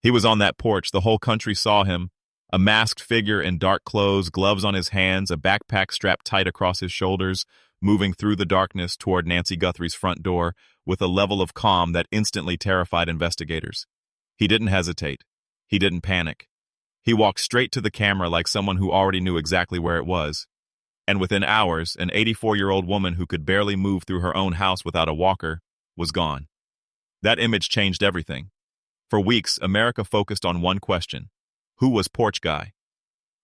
He was on that porch. The whole country saw him. A masked figure in dark clothes, gloves on his hands, a backpack strapped tight across his shoulders, moving through the darkness toward Nancy Guthrie's front door with a level of calm that instantly terrified investigators. He didn't hesitate. He didn't panic. He walked straight to the camera like someone who already knew exactly where it was. And within hours, an 84-year-old woman who could barely move through her own house without a walker was gone. That image changed everything. For weeks, America focused on one question: who was Porch Guy?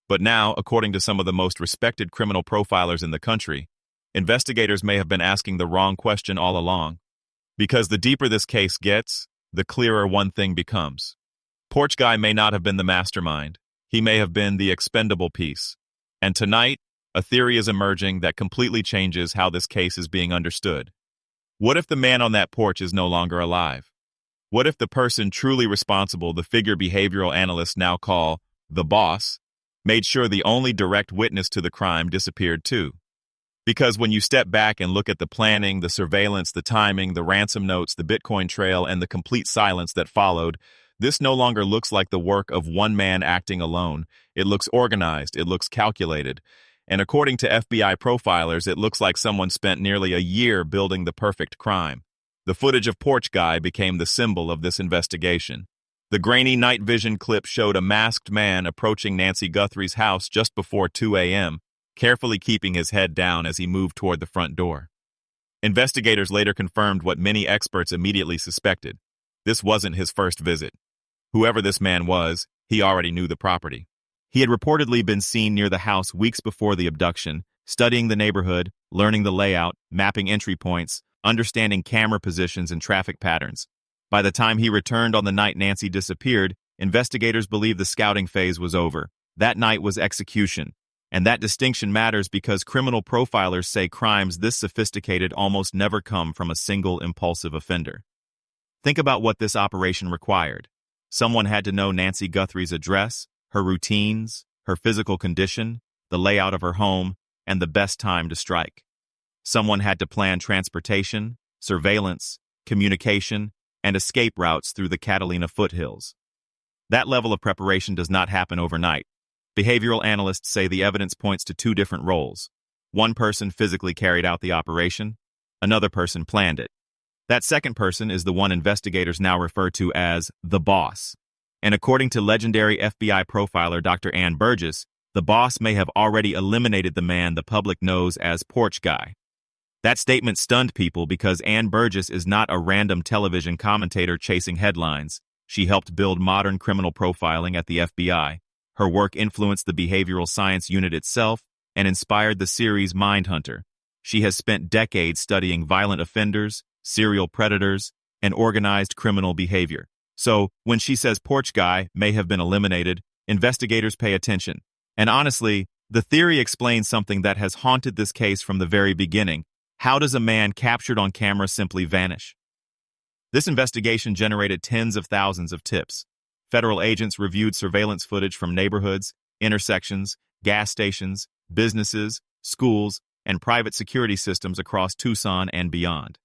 But now, according to some of the most respected criminal profilers in the country, investigators may have been asking the wrong question all along. Because the deeper this case gets, the clearer one thing becomes. Porch Guy may not have been the mastermind. He may have been the expendable piece. And tonight, a theory is emerging that completely changes how this case is being understood. What if the man on that porch is no longer alive? What if the person truly responsible, the figure behavioral analysts now call the boss, made sure the only direct witness to the crime disappeared too? Because when you step back and look at the planning, the surveillance, the timing, the ransom notes, the Bitcoin trail, and the complete silence that followed, this no longer looks like the work of one man acting alone. It looks organized, it looks calculated. And according to FBI profilers, it looks like someone spent nearly a year building the perfect crime. The footage of Porch Guy became the symbol of this investigation. The grainy night vision clip showed a masked man approaching Nancy Guthrie's house just before 2 a.m., carefully keeping his head down as he moved toward the front door. Investigators later confirmed what many experts immediately suspected. This wasn't his first visit. Whoever this man was, he already knew the property. He had reportedly been seen near the house weeks before the abduction, studying the neighborhood, learning the layout, mapping entry points, understanding camera positions and traffic patterns. By the time he returned on the night Nancy disappeared, investigators believed the scouting phase was over. That night was execution. And that distinction matters because criminal profilers say crimes this sophisticated almost never come from a single impulsive offender. Think about what this operation required. Someone had to know Nancy Guthrie's address, her routines, her physical condition, the layout of her home, and the best time to strike. Someone had to plan transportation, surveillance, communication, and escape routes through the Catalina foothills. That level of preparation does not happen overnight. Behavioral analysts say the evidence points to two different roles. One person physically carried out the operation, another person planned it. That second person is the one investigators now refer to as the boss. And according to legendary FBI profiler Dr. Ann Burgess, the boss may have already eliminated the man the public knows as Porch Guy. That statement stunned people because Ann Burgess is not a random television commentator chasing headlines. She helped build modern criminal profiling at the FBI. Her work influenced the behavioral science unit itself and inspired the series Mindhunter. She has spent decades studying violent offenders, serial predators, and organized criminal behavior. So, when she says Porch Guy may have been eliminated, investigators pay attention. And honestly, the theory explains something that has haunted this case from the very beginning. How does a man captured on camera simply vanish? This investigation generated tens of thousands of tips. Federal agents reviewed surveillance footage from neighborhoods, intersections, gas stations, businesses, schools, and private security systems across Tucson and beyond.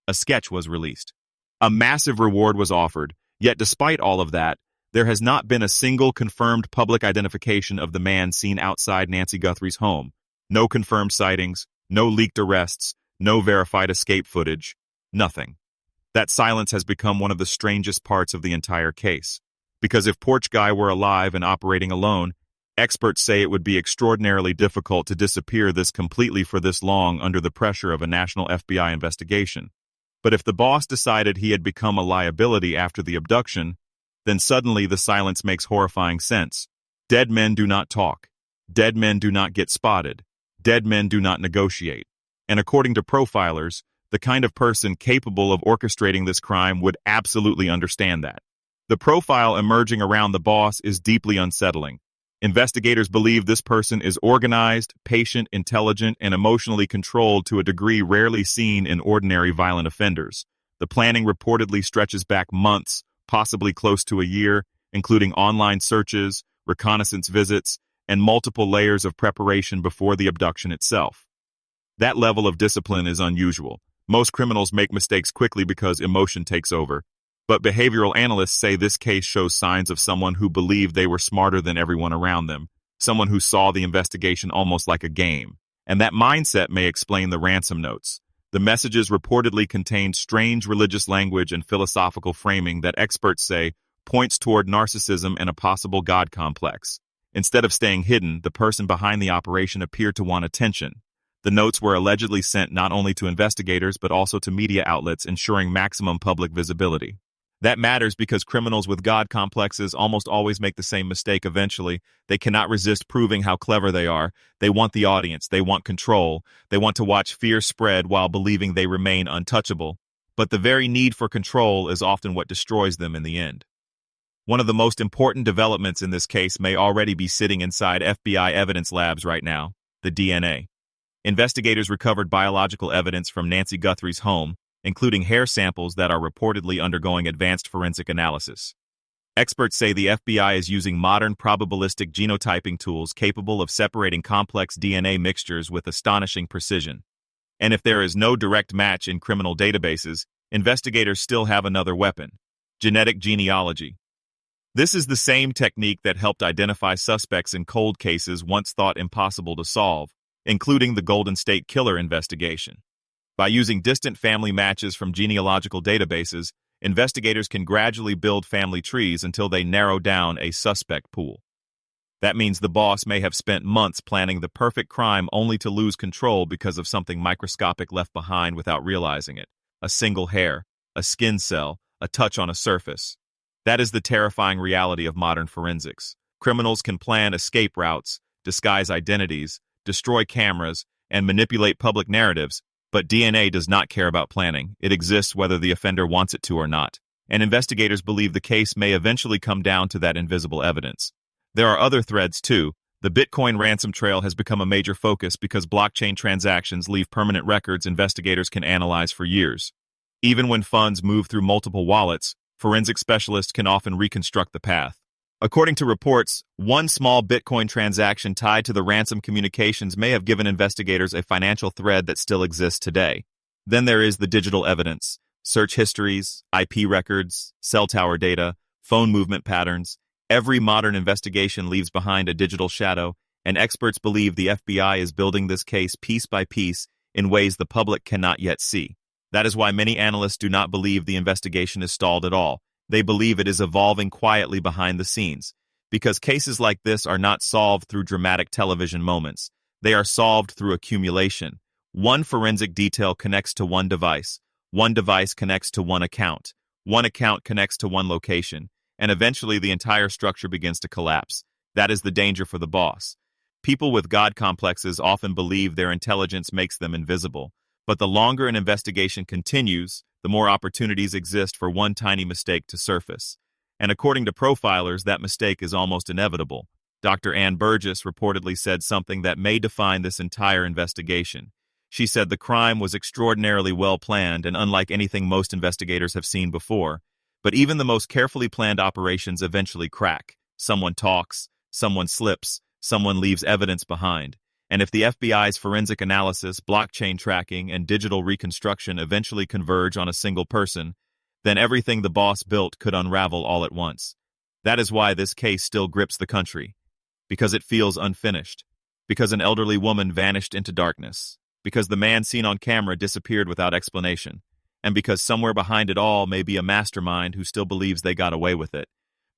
A sketch was released. A massive reward was offered, yet despite all of that, there has not been a single confirmed public identification of the man seen outside Nancy Guthrie's home. No confirmed sightings, no leaked arrests, no verified escape footage, nothing. That silence has become one of the strangest parts of the entire case. Because if Porch Guy were alive and operating alone, experts say it would be extraordinarily difficult to disappear this completely for this long under the pressure of a national FBI investigation. But if the boss decided he had become a liability after the abduction, then suddenly the silence makes horrifying sense. Dead men do not talk. Dead men do not get spotted. Dead men do not negotiate. And according to profilers, the kind of person capable of orchestrating this crime would absolutely understand that. The profile emerging around the boss is deeply unsettling. Investigators believe this person is organized, patient, intelligent, and emotionally controlled to a degree rarely seen in ordinary violent offenders. The planning reportedly stretches back months, possibly close to a year, including online searches, reconnaissance visits, and multiple layers of preparation before the abduction itself. That level of discipline is unusual. Most criminals make mistakes quickly because emotion takes over. But behavioral analysts say this case shows signs of someone who believed they were smarter than everyone around them, someone who saw the investigation almost like a game. And that mindset may explain the ransom notes. The messages reportedly contained strange religious language and philosophical framing that experts say points toward narcissism and a possible God complex. Instead of staying hidden, the person behind the operation appeared to want attention. The notes were allegedly sent not only to investigators but also to media outlets, ensuring maximum public visibility. That matters because criminals with God complexes almost always make the same mistake eventually. They cannot resist proving how clever they are. They want the audience. They want control. They want to watch fear spread while believing they remain untouchable. But the very need for control is often what destroys them in the end. One of the most important developments in this case may already be sitting inside FBI evidence labs right now, the DNA. Investigators recovered biological evidence from Nancy Guthrie's home, including hair samples that are reportedly undergoing advanced forensic analysis. Experts say the FBI is using modern probabilistic genotyping tools capable of separating complex DNA mixtures with astonishing precision. And if there is no direct match in criminal databases, investigators still have another weapon: genetic genealogy. This is the same technique that helped identify suspects in cold cases once thought impossible to solve, including the Golden State Killer investigation. By using distant family matches from genealogical databases, investigators can gradually build family trees until they narrow down a suspect pool. That means the boss may have spent months planning the perfect crime only to lose control because of something microscopic left behind without realizing it: a single hair, a skin cell, a touch on a surface. That is the terrifying reality of modern forensics. Criminals can plan escape routes, disguise identities, destroy cameras, and manipulate public narratives, but DNA does not care about planning. It exists whether the offender wants it to or not. And investigators believe the case may eventually come down to that invisible evidence. There are other threads, too. The Bitcoin ransom trail has become a major focus because blockchain transactions leave permanent records investigators can analyze for years. Even when funds move through multiple wallets, forensic specialists can often reconstruct the path. According to reports, one small Bitcoin transaction tied to the ransom communications may have given investigators a financial thread that still exists today. Then there is the digital evidence: search histories, IP records, cell tower data, phone movement patterns. Every modern investigation leaves behind a digital shadow, and experts believe the FBI is building this case piece by piece in ways the public cannot yet see. That is why many analysts do not believe the investigation is stalled at all. They believe it is evolving quietly behind the scenes, because cases like this are not solved through dramatic television moments. They are solved through accumulation. One forensic detail connects to one device connects to one account connects to one location, and eventually the entire structure begins to collapse. That is the danger for the boss. People with God complexes often believe their intelligence makes them invisible, but the longer an investigation continues, the more opportunities exist for one tiny mistake to surface. And according to profilers, that mistake is almost inevitable. Dr. Ann Burgess reportedly said something that may define this entire investigation. She said the crime was extraordinarily well planned and unlike anything most investigators have seen before. But even the most carefully planned operations eventually crack. Someone talks, someone slips, someone leaves evidence behind. And if the FBI's forensic analysis, blockchain tracking, and digital reconstruction eventually converge on a single person, then everything the boss built could unravel all at once. That is why this case still grips the country. Because it feels unfinished. Because an elderly woman vanished into darkness. Because the man seen on camera disappeared without explanation. And because somewhere behind it all may be a mastermind who still believes they got away with it.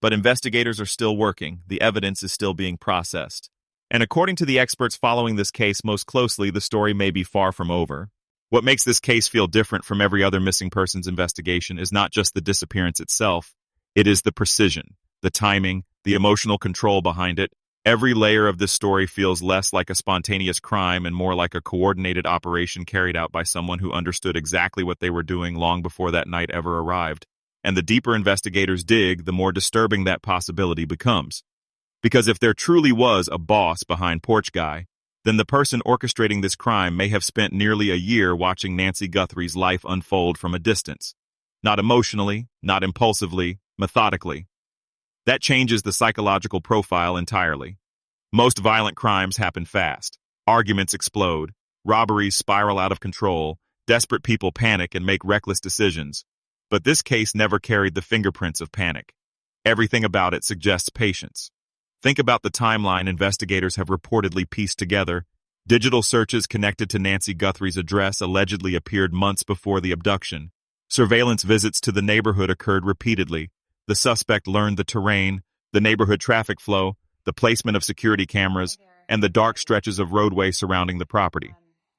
But investigators are still working. The evidence is still being processed. And according to the experts following this case most closely, the story may be far from over. What makes this case feel different from every other missing persons investigation is not just the disappearance itself. It is the precision, the timing, the emotional control behind it. Every layer of this story feels less like a spontaneous crime and more like a coordinated operation carried out by someone who understood exactly what they were doing long before that night ever arrived. And the deeper investigators dig, the more disturbing that possibility becomes. Because if there truly was a boss behind Porch Guy, then the person orchestrating this crime may have spent nearly a year watching Nancy Guthrie's life unfold from a distance. Not emotionally, not impulsively, methodically. That changes the psychological profile entirely. Most violent crimes happen fast. Arguments explode. Robberies spiral out of control. Desperate people panic and make reckless decisions. But this case never carried the fingerprints of panic. Everything about it suggests patience. Think about the timeline investigators have reportedly pieced together. Digital searches connected to Nancy Guthrie's address allegedly appeared months before the abduction. Surveillance visits to the neighborhood occurred repeatedly. The suspect learned the terrain, the neighborhood traffic flow, the placement of security cameras, and the dark stretches of roadway surrounding the property.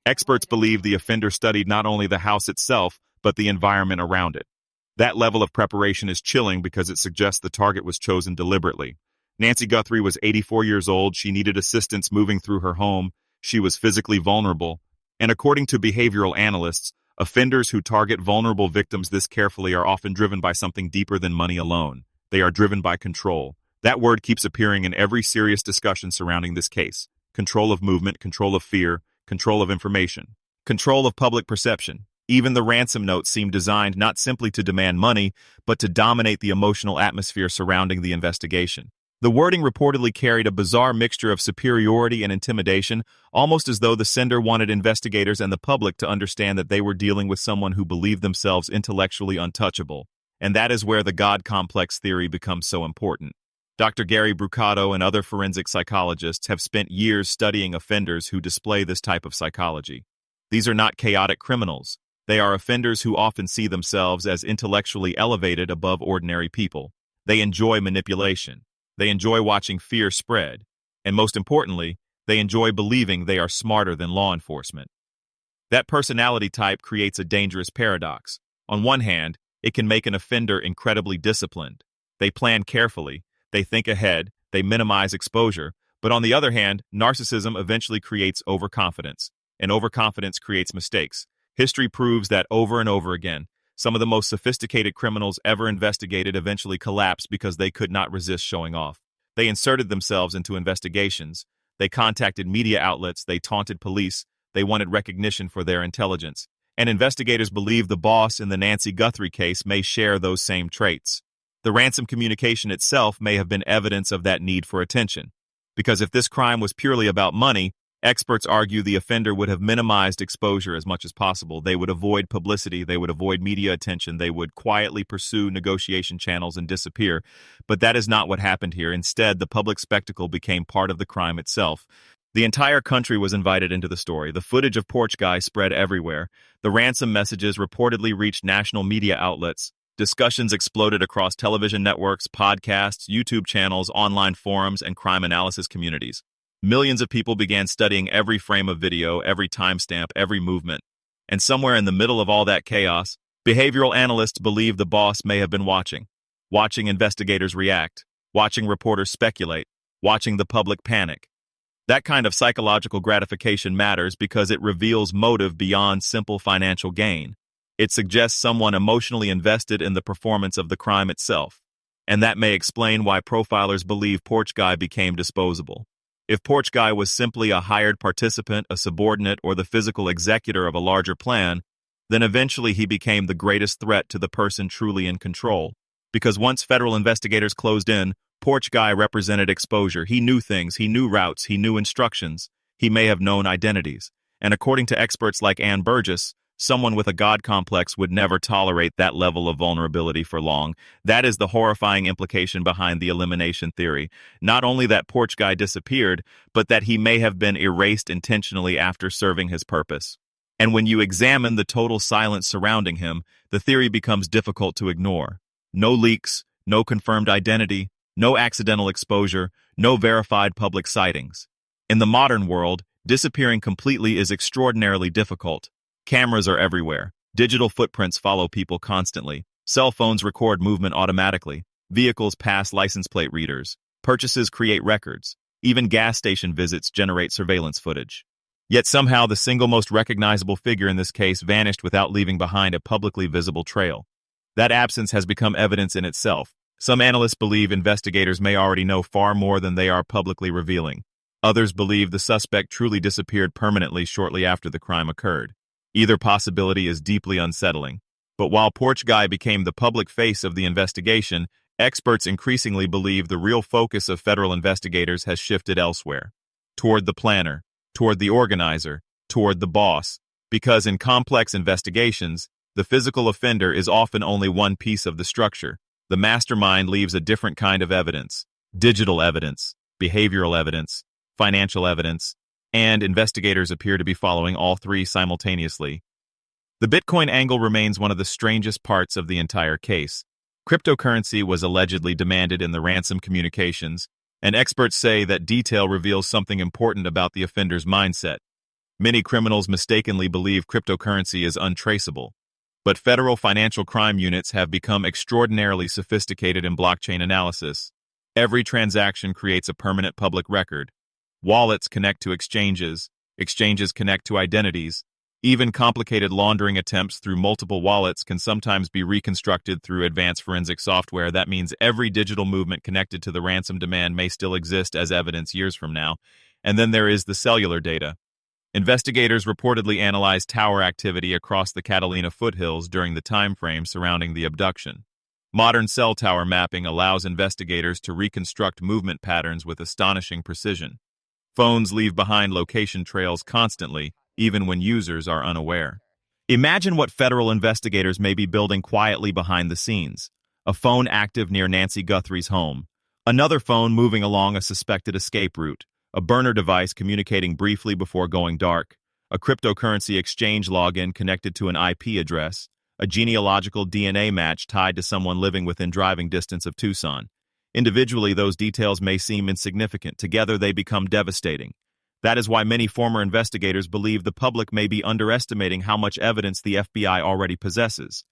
Experts believe the offender studied not only the house itself, but the environment around it. That level of preparation is chilling because it suggests the target was chosen deliberately. Nancy Guthrie was 84 years old. She needed assistance moving through her home. She was physically vulnerable. And according to behavioral analysts, offenders who target vulnerable victims this carefully are often driven by something deeper than money alone. They are driven by control. That word keeps appearing in every serious discussion surrounding this case. Control of movement, control of fear, control of information, control of public perception. Even the ransom note seemed designed not simply to demand money, but to dominate the emotional atmosphere surrounding the investigation. The wording reportedly carried a bizarre mixture of superiority and intimidation, almost as though the sender wanted investigators and the public to understand that they were dealing with someone who believed themselves intellectually untouchable. And that is where the God complex theory becomes so important. Dr. Gary Brucato and other forensic psychologists have spent years studying offenders who display this type of psychology. These are not chaotic criminals. They are offenders who often see themselves as intellectually elevated above ordinary people. They enjoy manipulation. They enjoy watching fear spread. And most importantly, they enjoy believing they are smarter than law enforcement. That personality type creates a dangerous paradox. On one hand, it can make an offender incredibly disciplined. They plan carefully, they think ahead, they minimize exposure. But on the other hand, narcissism eventually creates overconfidence, and overconfidence creates mistakes. History proves that over and over again. Some of the most sophisticated criminals ever investigated eventually collapsed because they could not resist showing off. They inserted themselves into investigations. They contacted media outlets. They taunted police. They wanted recognition for their intelligence. And investigators believe the boss in the Nancy Guthrie case may share those same traits. The ransom communication itself may have been evidence of that need for attention. Because if this crime was purely about money, experts argue the offender would have minimized exposure as much as possible. They would avoid publicity, they would avoid media attention, they would quietly pursue negotiation channels and disappear. But that is not what happened here. Instead, the public spectacle became part of the crime itself. The entire country was invited into the story. The footage of Porch Guy spread everywhere. The ransom messages reportedly reached national media outlets. Discussions exploded across television networks, podcasts, YouTube channels, online forums, and crime analysis communities. Millions of people began studying every frame of video, every timestamp, every movement. And somewhere in the middle of all that chaos, behavioral analysts believe the boss may have been watching investigators react, watching reporters speculate, watching the public panic. That kind of psychological gratification matters because it reveals motive beyond simple financial gain. It suggests someone emotionally invested in the performance of the crime itself. And that may explain why profilers believe Porch Guy became disposable. If Porch Guy was simply a hired participant, a subordinate, or the physical executor of a larger plan, then eventually he became the greatest threat to the person truly in control. Because once federal investigators closed in, Porch Guy represented exposure. He knew things, he knew routes, he knew instructions. He may have known identities. And according to experts like Burgess, someone with a God complex would never tolerate that level of vulnerability for long. That is the horrifying implication behind the elimination theory. Not only that Porch Guy disappeared, but that he may have been erased intentionally after serving his purpose. And when you examine the total silence surrounding him, the theory becomes difficult to ignore. No leaks, no confirmed identity, no accidental exposure, no verified public sightings. In the modern world, disappearing completely is extraordinarily difficult. Cameras are everywhere. Digital footprints follow people constantly. Cell phones record movement automatically. Vehicles pass license plate readers. Purchases create records. Even gas station visits generate surveillance footage. Yet somehow the single most recognizable figure in this case vanished without leaving behind a publicly visible trail. That absence has become evidence in itself. Some analysts believe investigators may already know far more than they are publicly revealing. Others believe the suspect truly disappeared permanently shortly after the crime occurred. Either possibility is deeply unsettling. But while Porch Guy became the public face of the investigation, experts increasingly believe the real focus of federal investigators has shifted elsewhere. Toward the planner, toward the organizer, toward the boss. Because in complex investigations, The physical offender is often only one piece of the structure. The mastermind leaves a different kind of evidence: digital evidence, behavioral evidence, financial evidence, and investigators appear to be following all three simultaneously. The Bitcoin angle remains one of the strangest parts of the entire case. Cryptocurrency was allegedly demanded in the ransom communications, and experts say that detail reveals something important about the offender's mindset. Many criminals mistakenly believe cryptocurrency is untraceable, but federal financial crime units have become extraordinarily sophisticated in blockchain analysis. Every transaction creates a permanent public record. Wallets connect to exchanges, exchanges connect to identities. Even complicated laundering attempts through multiple wallets can sometimes be reconstructed through advanced forensic software. That means every digital movement connected to the ransom demand may still exist as evidence years from now. And then there is the cellular data. Investigators reportedly analyzed tower activity across the Catalina foothills during the time frame surrounding the abduction. Modern cell tower mapping allows investigators to reconstruct movement patterns with astonishing precision. Phones leave behind location trails constantly, even when users are unaware. Imagine what federal investigators may be building quietly behind the scenes. A phone active near Nancy Guthrie's home. Another phone moving along a suspected escape route. A burner device communicating briefly before going dark. A cryptocurrency exchange login connected to an IP address. A genealogical DNA match tied to someone living within driving distance of Tucson. Individually, those details may seem insignificant. Together, they become devastating. That is why many former investigators believe the public may be underestimating how much evidence the FBI already possesses.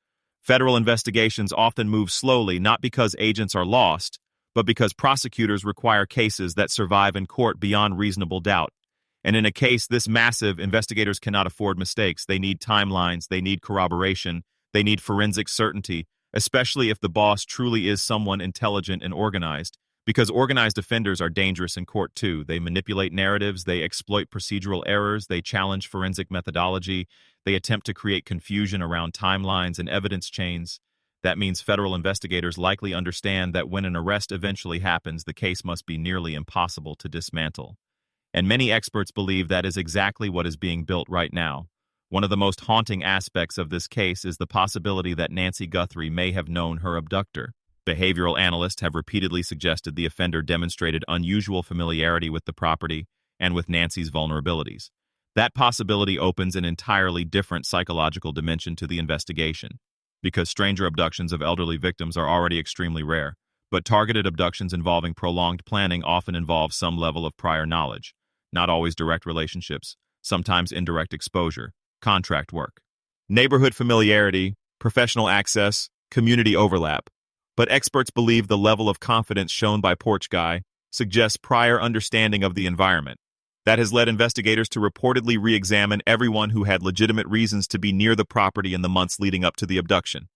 Federal investigations often move slowly, not because agents are lost, but because prosecutors require cases that survive in court beyond reasonable doubt. And in a case this massive, investigators cannot afford mistakes. They need timelines, they need corroboration, they need forensic certainty, especially if the boss truly is someone intelligent and organized. Because organized offenders are dangerous in court too. They manipulate narratives, they exploit procedural errors, they challenge forensic methodology, they attempt to create confusion around timelines and evidence chains. That means federal investigators likely understand that when an arrest eventually happens, the case must be nearly impossible to dismantle. And many experts believe that is exactly what is being built right now. One of the most haunting aspects of this case is the possibility that Nancy Guthrie may have known her abductor. Behavioral analysts have repeatedly suggested the offender demonstrated unusual familiarity with the property and with Nancy's vulnerabilities. That possibility opens an entirely different psychological dimension to the investigation. Because stranger abductions of elderly victims are already extremely rare, but targeted abductions involving prolonged planning often involve some level of prior knowledge. Not always direct relationships, sometimes indirect exposure, contract work, neighborhood familiarity, professional access, community overlap. But experts believe the level of confidence shown by Porch Guy suggests prior understanding of the environment. That has led investigators to reportedly re-examine everyone who had legitimate reasons to be near the property in the months leading up to the abduction.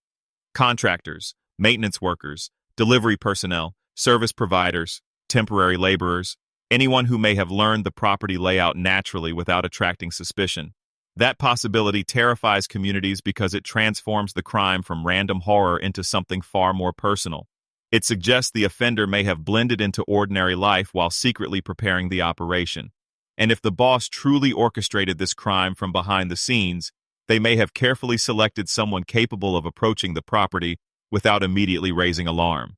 Contractors, maintenance workers, delivery personnel, service providers, temporary laborers, anyone who may have learned the property layout naturally without attracting suspicion. That possibility terrifies communities because it transforms the crime from random horror into something far more personal. It suggests the offender may have blended into ordinary life while secretly preparing the operation. And if the boss truly orchestrated this crime from behind the scenes, they may have carefully selected someone capable of approaching the property without immediately raising alarm.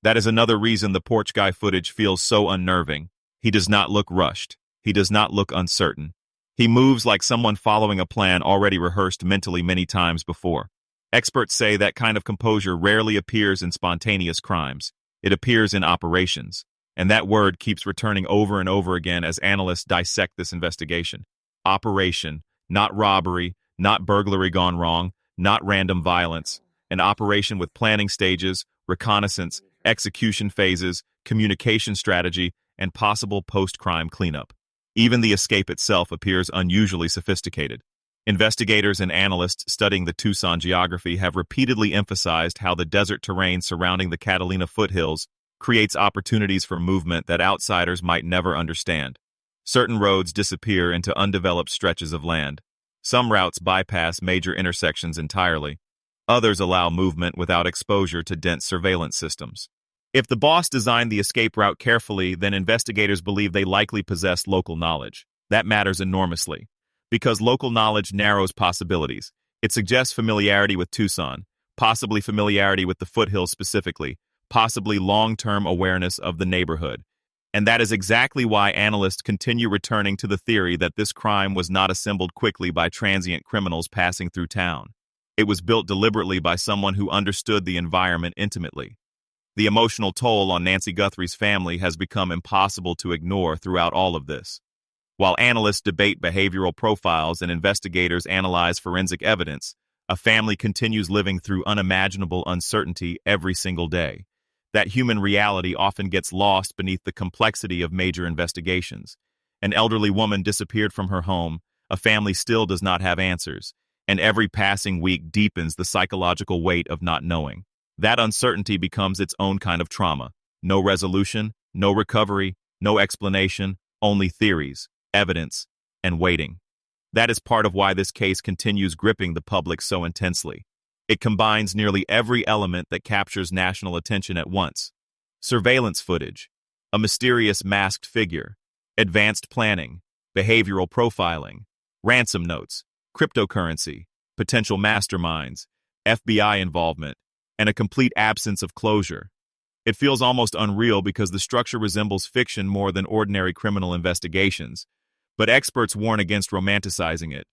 That is another reason the Porch Guy footage feels so unnerving. He does not look rushed. He does not look uncertain. He moves like someone following a plan already rehearsed mentally many times before. Experts say that kind of composure rarely appears in spontaneous crimes. It appears in operations. And that word keeps returning over and over again as analysts dissect this investigation. Operation, not robbery, not burglary gone wrong, not random violence. An operation with planning stages, reconnaissance, execution phases, communication strategy, and possible post-crime cleanup. Even the escape itself appears unusually sophisticated. Investigators and analysts studying the Tucson geography have repeatedly emphasized how the desert terrain surrounding the Catalina foothills creates opportunities for movement that outsiders might never understand. Certain roads disappear into undeveloped stretches of land. Some routes bypass major intersections entirely. Others allow movement without exposure to dense surveillance systems. If the boss designed the escape route carefully, then investigators believe they likely possess local knowledge. That matters enormously. Because local knowledge narrows possibilities. It suggests familiarity with Tucson, possibly familiarity with the foothills specifically, possibly long-term awareness of the neighborhood. And that is exactly why analysts continue returning to the theory that this crime was not assembled quickly by transient criminals passing through town. It was built deliberately by someone who understood the environment intimately. The emotional toll on Nancy Guthrie's family has become impossible to ignore throughout all of this. While analysts debate behavioral profiles and investigators analyze forensic evidence, a family continues living through unimaginable uncertainty every single day. That human reality often gets lost beneath the complexity of major investigations. An elderly woman disappeared from her home, a family still does not have answers, and every passing week deepens the psychological weight of not knowing. That uncertainty becomes its own kind of trauma. No resolution, no recovery, no explanation, only theories, evidence, and waiting. That is part of why this case continues gripping the public so intensely. It combines nearly every element that captures national attention at once. Surveillance footage, a mysterious masked figure, advanced planning, behavioral profiling, ransom notes, cryptocurrency, potential masterminds, FBI involvement, and a complete absence of closure. It feels almost unreal because the structure resembles fiction more than ordinary criminal investigations, but experts warn against romanticizing it,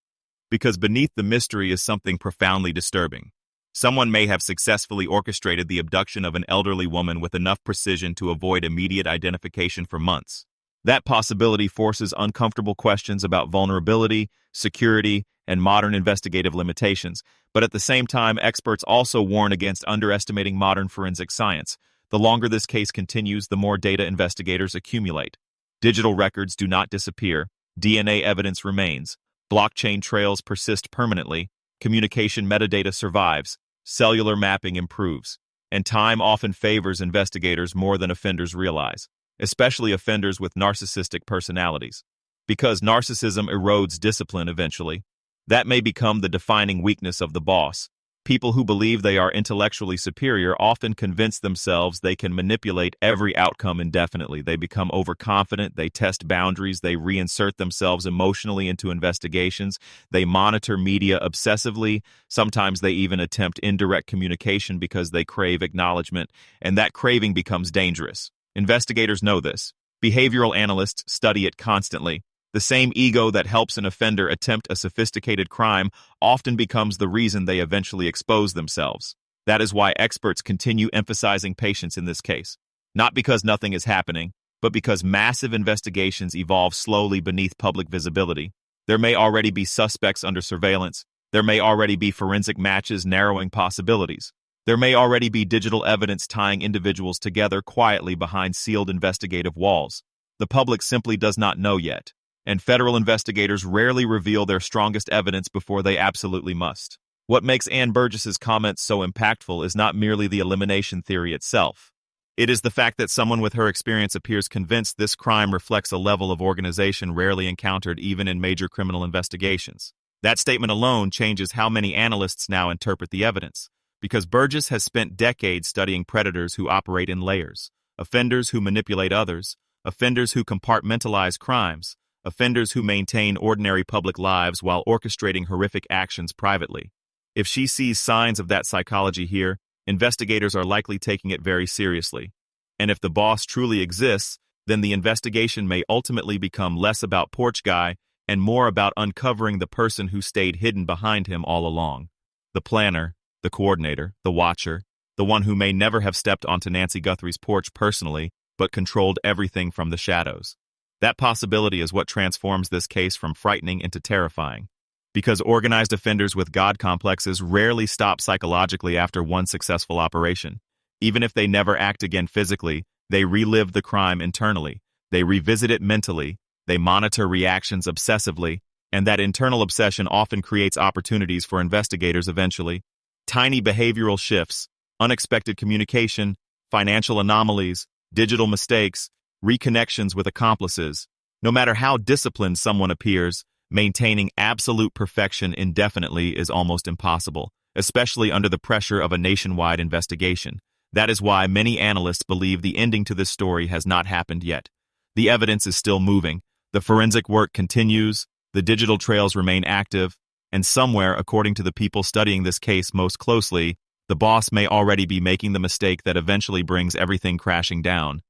because beneath the mystery is something profoundly disturbing. Someone may have successfully orchestrated the abduction of an elderly woman with enough precision to avoid immediate identification for months. That possibility forces uncomfortable questions about vulnerability, security, and modern investigative limitations, but at the same time, experts also warn against underestimating modern forensic science. The longer this case continues, the more data investigators accumulate. Digital records do not disappear, DNA evidence remains, blockchain trails persist permanently, communication metadata survives, cellular mapping improves, and time often favors investigators more than offenders realize, especially offenders with narcissistic personalities. Because narcissism erodes discipline eventually, that may become the defining weakness of the boss. People who believe they are intellectually superior often convince themselves they can manipulate every outcome indefinitely. They become overconfident, they test boundaries, they reinsert themselves emotionally into investigations, they monitor media obsessively, sometimes they even attempt indirect communication because they crave acknowledgement, and that craving becomes dangerous. Investigators know this. Behavioral analysts study it constantly. The same ego that helps an offender attempt a sophisticated crime often becomes the reason they eventually expose themselves. That is why experts continue emphasizing patience in this case. Not because nothing is happening, but because massive investigations evolve slowly beneath public visibility. There may already be suspects under surveillance. There may already be forensic matches narrowing possibilities. There may already be digital evidence tying individuals together quietly behind sealed investigative walls. The public simply does not know yet, and federal investigators rarely reveal their strongest evidence before they absolutely must. What makes Ann Burgess's comments so impactful is not merely the elimination theory itself. It is the fact that someone with her experience appears convinced this crime reflects a level of organization rarely encountered even in major criminal investigations. That statement alone changes how many analysts now interpret the evidence, because Burgess has spent decades studying predators who operate in layers, offenders who manipulate others, offenders who compartmentalize crimes, offenders who maintain ordinary public lives while orchestrating horrific actions privately. If she sees signs of that psychology here, investigators are likely taking it very seriously. And if the boss truly exists, then the investigation may ultimately become less about Porch Guy and more about uncovering the person who stayed hidden behind him all along. The planner, the coordinator, the watcher, the one who may never have stepped onto Nancy Guthrie's porch personally, but controlled everything from the shadows. That possibility is what transforms this case from frightening into terrifying. Because organized offenders with God complexes rarely stop psychologically after one successful operation. Even if they never act again physically, they relive the crime internally, they revisit it mentally, they monitor reactions obsessively, and that internal obsession often creates opportunities for investigators eventually. Tiny behavioral shifts, unexpected communication, financial anomalies, digital mistakes, reconnections with accomplices. No matter how disciplined someone appears, maintaining absolute perfection indefinitely is almost impossible, especially under the pressure of a nationwide investigation. That is why many analysts believe the ending to this story has not happened yet. The evidence is still moving, the forensic work continues, the digital trails remain active, And somewhere, according to the people studying this case most closely, the boss may already be making the mistake that eventually brings everything crashing down.